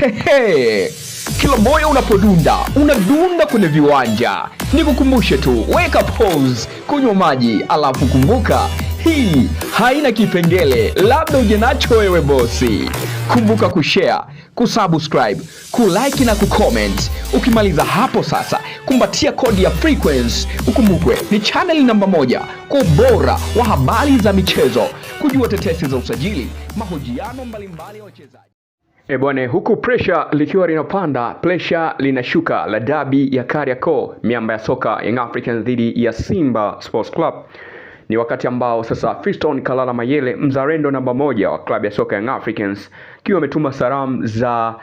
Hehe. Kila moyo unapodunda, unadunda kwenye viwanja. Nikukumbushe tu, weka pause, kunywa maji, alafu kumbuka, hii haina kipengele, labda uje nacho wewe bosi. Kumbuka kushare, kusubscribe, kulike na kucomment. Ukimaliza hapo sasa, kumbatia kodi ya frequency. Ukumbukwe ni channel namba 1 kwa ubora wa habari za michezo, kujua tetesi za usajili, mahojiano mbalimbali ya wachezaji. Bwana, huku pressure likiwa linapanda, pressure linashuka la dabi ya Kariakoo, miamba ya soka Young Africans dhidi ya Simba Sports Club. Ni wakati ambao sasa Fiston Kalala Mayele, mzalendo namba 1 wa klabu ya soka Young Africans, kiwa ametuma salamu za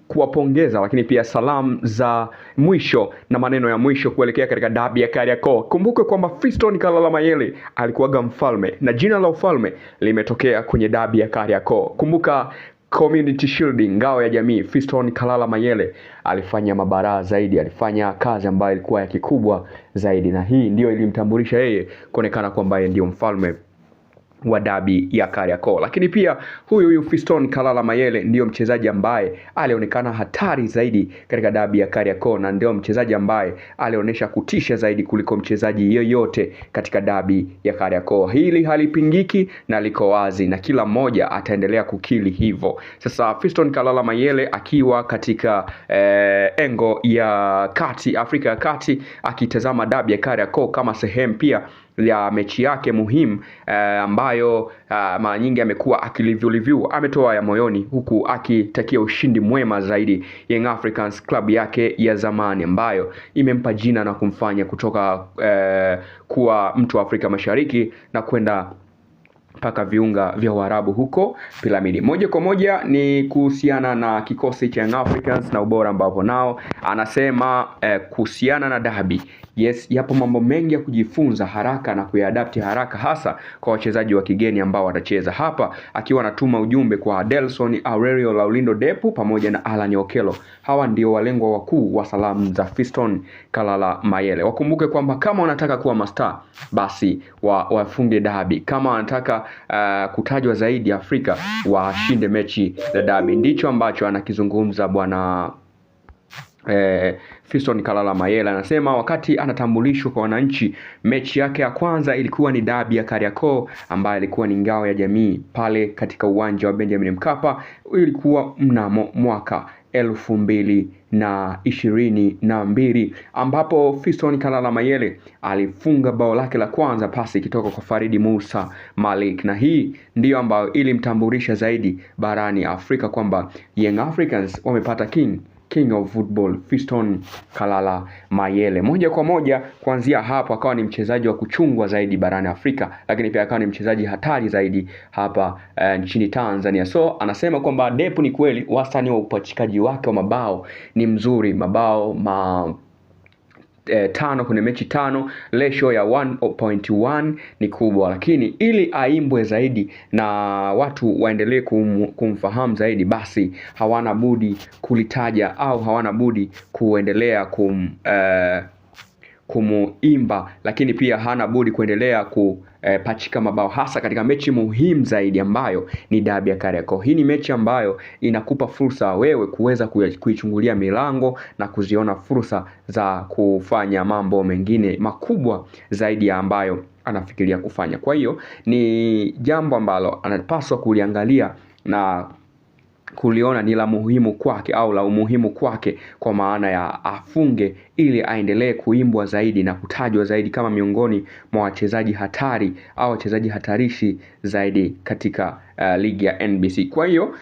kuwapongeza, lakini pia salamu za mwisho na maneno ya mwisho kuelekea katika dabi ya Kariakoo. Kumbuke kwamba Fiston Kalala Mayele alikuwaga mfalme na jina la ufalme limetokea kwenye dabi ya Kariakoo. Kumbuka Community Shielding, ngao ya jamii. Fiston Kalala Mayele alifanya mabaraa zaidi, alifanya kazi ambayo ilikuwa ya kikubwa zaidi, na hii ndio ilimtambulisha yeye kuonekana kwamba yeye ndio mfalme wa dabi ya Kariakoo. Lakini pia huyu Fiston Kalala Mayele ndio mchezaji ambaye alionekana hatari zaidi katika dabi ya Kariakoo, na ndio mchezaji ambaye alionyesha kutisha zaidi kuliko mchezaji yoyote katika dabi ya Kariakoo. Hili halipingiki na liko wazi, na kila mmoja ataendelea kukili hivyo. Sasa Fiston Kalala Mayele akiwa katika engo ya kati, Afrika ya Kati, akitazama dabi ya Kariakoo kama sehemu pia ya mechi yake muhimu, ambayo mara nyingi amekuwa akireview, ametoa ya moyoni, huku akitakia ushindi mwema zaidi Young Africans, club yake ya zamani ambayo imempa jina na kumfanya kutoka kuwa mtu wa Afrika Mashariki na kwenda mpaka viunga vya Waarabu huko Piramidi. Moja kwa moja ni kuhusiana na kikosi cha Young Africans na ubora ambao nao. Anasema kuhusiana na dabi, yes, yapo mambo mengi ya kujifunza haraka na kuyaadapti haraka, hasa kwa wachezaji wa kigeni ambao watacheza hapa, akiwa anatuma ujumbe kwa Adelson Aurelio Laulindo Depu pamoja na Alan Okello. Hawa ndio walengwa wakuu wa salamu za Fiston Kalala Mayele. Wakumbuke kwamba kama wanataka kuwa mastaa, basi wafunge dabi. Kama wanataka kutajwa zaidi Afrika, washinde mechi za dabi. Ndicho ambacho anakizungumza bwana Fiston Kalala Mayele. Anasema wakati anatambulishwa kwa wananchi, mechi yake ya kwanza ilikuwa ni dabi ya Kariakoo ambayo ilikuwa ni ngao ya jamii pale katika uwanja wa Benjamin Mkapa. Ilikuwa mnamo mwaka 2022 ambapo Fiston Kalala Mayele alifunga bao lake la kwanza, pasi ikitoka kwa Faridi Musa Malik, na hii ndiyo ambayo ilimtambulisha zaidi barani Afrika kwamba Young Africans wamepata King of Football, Fiston Kalala Mayele. Moja kwa moja kuanzia hapo akawa ni mchezaji wa kuchungwa zaidi barani Afrika, lakini pia akawa ni mchezaji hatari zaidi hapa nchini Tanzania. So anasema kwamba Depu ni kweli wastani wa upachikaji wake wa mabao ni mzuri, mabao 5 kwenye mechi 5, ratio ya 1.1 ni kubwa, lakini ili aimbwe zaidi na watu waendelee kumfahamu zaidi, basi hawana budi kulitaja au hawana budi kuendelea kumuimba, lakini pia hana budi kuendelea kupachika mabao, hasa katika mechi muhimu zaidi ambayo ni dabi ya Kariakoo. Hii ni mechi ambayo inakupa fursa wewe kuweza kuichungulia milango na kuziona fursa za kufanya mambo mengine makubwa zaidi ya ambayo anafikiria kufanya. Kwa hiyo ni jambo ambalo anapaswa kuliangalia na kuliona ni la muhimu kwake au la umuhimu kwake, kwa maana ya afunge ili aendelee kuimbwa zaidi na kutajwa zaidi kama miongoni mwa wachezaji hatari au wachezaji hatarishi zaidi katika ligi ya NBC. Kwa hiyo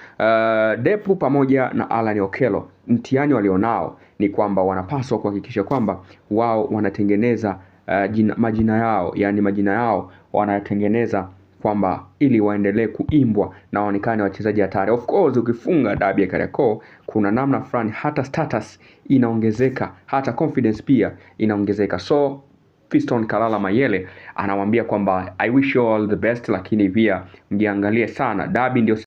Depu pamoja na Alan Okello, mtihani walionao ni kwamba wanapaswa kuhakikisha kwamba wao wanatengeneza majina yao, yani majina yao wanatengeneza kwamba ili waendelee kuimbwa na waonekane wachezaji hatari. Of course ukifunga dabi ya Kariakoo kuna namna fulani hata status inaongezeka, hata confidence pia inaongezeka. So Fiston Kalala Mayele anamwambia kwamba I wish you all the best, lakini pia mjiangalie sana, dabi ndio